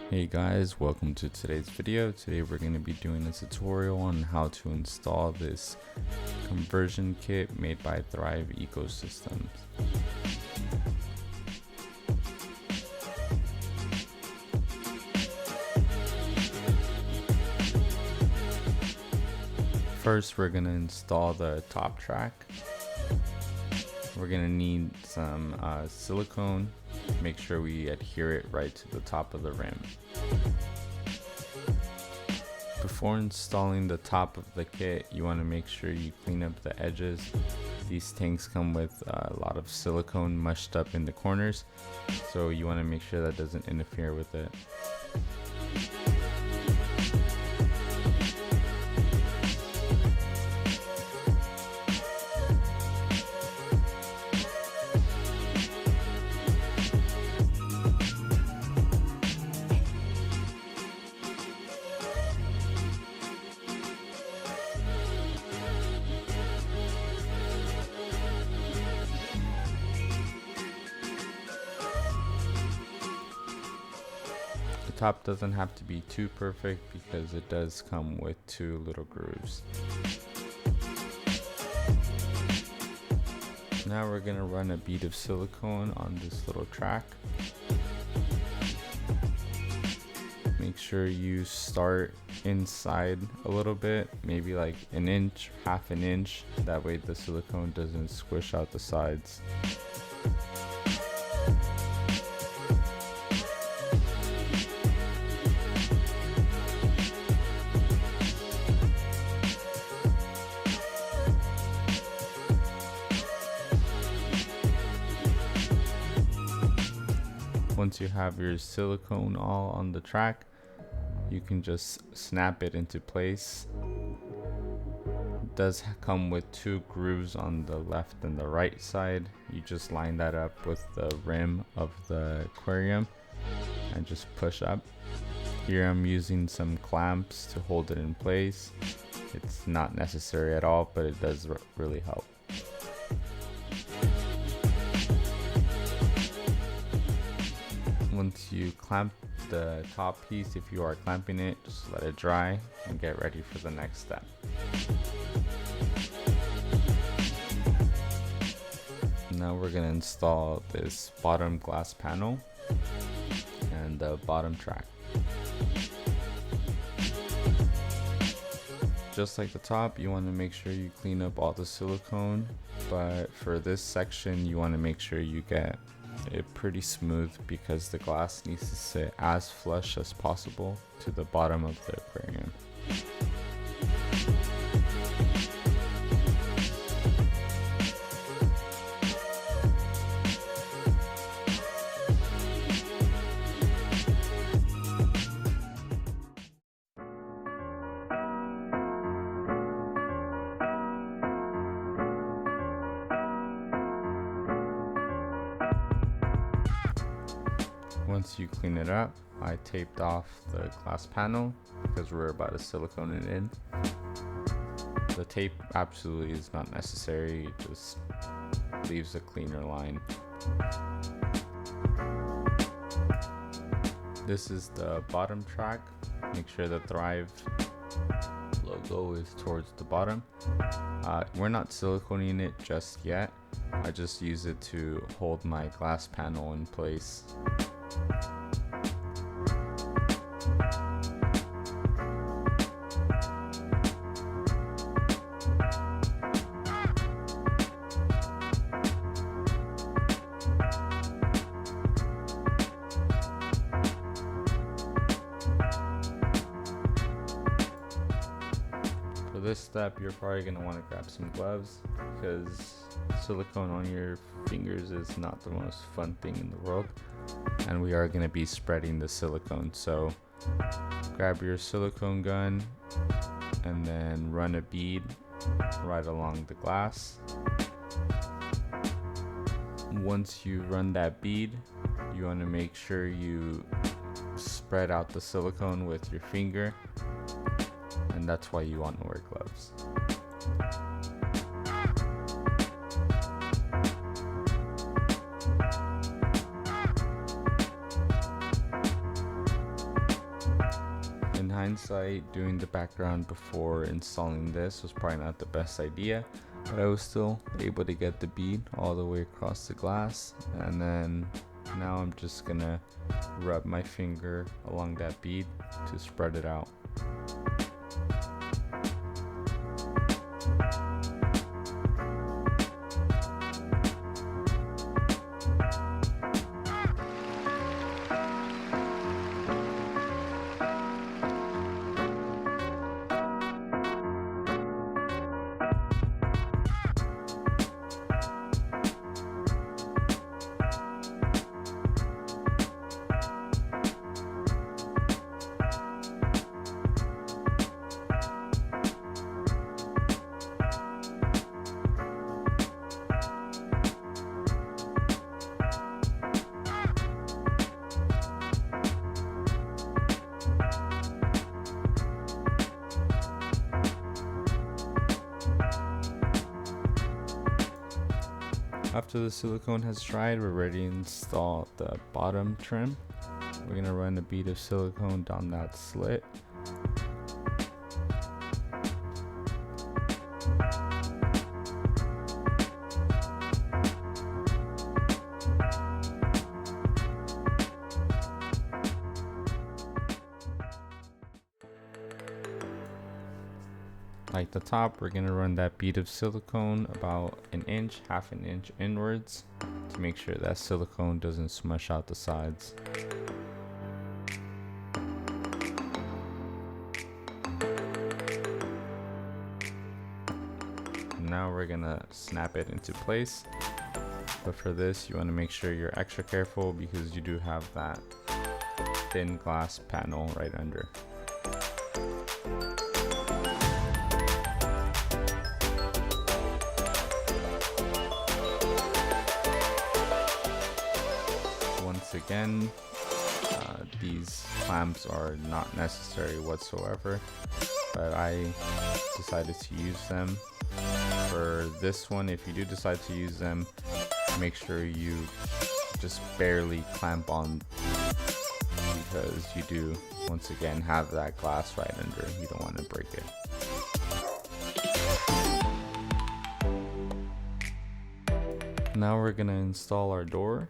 Hey guys, welcome to today's video. Today we're going to be doing a tutorial on how to install this conversion kit made by Thrive Ecosystems. First, we're going to install the top track. We're going to need some silicone. Make sure we adhere it right to the top of the rim. Before installing the top of the kit, you want to make sure you clean up the edges. These tanks come with a lot of silicone mushed up in the corners, so you want to make sure that doesn't interfere with it. The top doesn't have to be too perfect because it does come with two little grooves. Now we're going to run a bead of silicone on this little track. Make sure you start inside a little bit, maybe like an inch, half an inch. That way the silicone doesn't squish out the sides. Once you have your silicone all on the track, you can just snap it into place. It does come with two grooves on the left and the right side. You just line that up with the rim of the aquarium and just push up. Here I'm using some clamps to hold it in place. It's not necessary at all, but it does really help. Once you clamp the top piece, if you are clamping it, just let it dry and get ready for the next step. Now we're going to install this bottom glass panel and the bottom track. Just like the top, you want to make sure you clean up all the silicone, but for this section you want to make sure you get it pretty smooth because the glass needs to sit as flush as possible to the bottom of the aquarium. Once you clean it up, I taped off the glass panel because we're about to silicone it in. The tape absolutely is not necessary, it just leaves a cleaner line. This is the bottom track. Make sure the Thrive logo is towards the bottom. We're not siliconing it just yet. I just use it to hold my glass panel in place. For this step, you're probably going to want to grab some gloves because silicone on your fingers is not the most fun thing in the world, and we are going to be spreading the silicone. So grab your silicone gun and then run a bead right along the glass. Once you run that bead, you want to make sure you spread out the silicone with your finger, and that's why you want to wear gloves. hindsight, doing the background before installing this was probably not the best idea, but I was still able to get the bead all the way across the glass. And then now I'm just gonna rub my finger along that bead to spread it out. After the silicone has dried, we're ready to install the bottom trim. We're gonna run a bead of silicone down that slit. Like the top, we're gonna run that bead of silicone about an inch, half an inch inwards to make sure that silicone doesn't smush out the sides. Now we're gonna snap it into place, but for this you want to make sure you're extra careful because you do have that thin glass panel right under. Once again, these clamps are not necessary whatsoever, but I decided to use them. For this one, if you do decide to use them, make sure you just barely clamp on, because you do once again have that glass right under. You don't want to break it. Now we're gonna install our door.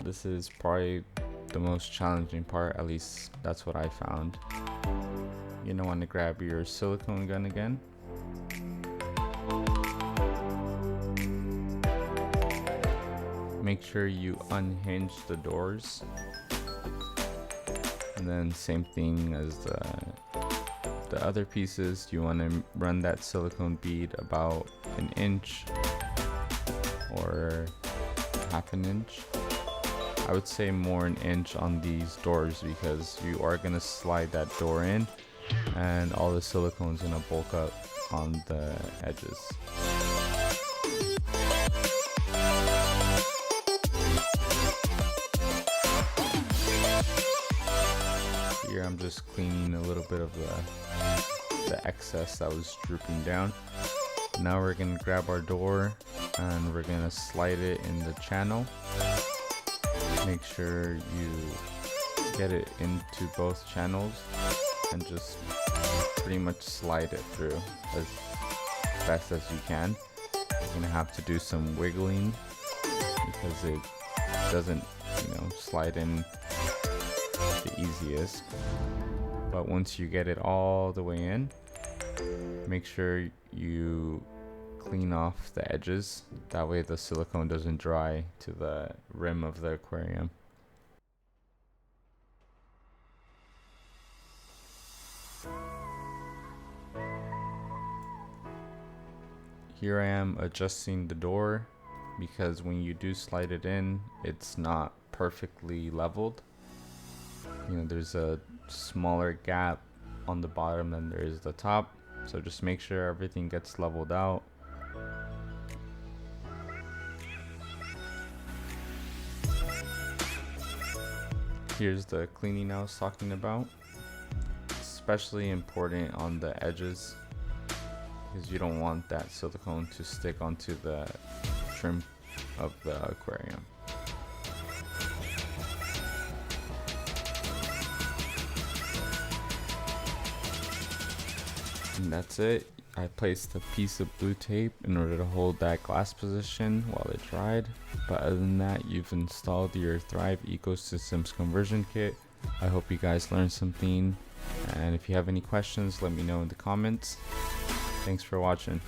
This is probably the most challenging part, at least that's what I found. You're gonna want to grab your silicone gun again. Make sure you unhinge the doors. And then same thing as the other pieces, you want to run that silicone bead about an inch or half an inch. I would say more an inch on these doors because you are going to slide that door in and all the silicone is going to bulk up on the edges. Here I'm just cleaning a little bit of the excess that was drooping down. Now we're going to grab our door and we're going to slide it in the channel. Make sure you get it into both channels and just pretty much slide it through as best as you can. You're gonna have to do some wiggling because it doesn't, slide in the easiest. But once you get it all the way in, make sure you clean off the edges, that way the silicone doesn't dry to the rim of the aquarium. Here I am adjusting the door because when you do slide it in, it's not perfectly leveled. There's a smaller gap on the bottom than there is the top, so just make sure everything gets leveled out. Here's the cleaning I was talking about. Especially important on the edges because you don't want that silicone to stick onto the trim of the aquarium. And that's it. I placed a piece of blue tape in order to hold that glass position while it dried. But other than that, you've installed your Thrive Ecosystems conversion kit. I hope you guys learned something, and if you have any questions, let me know in the comments. Thanks for watching.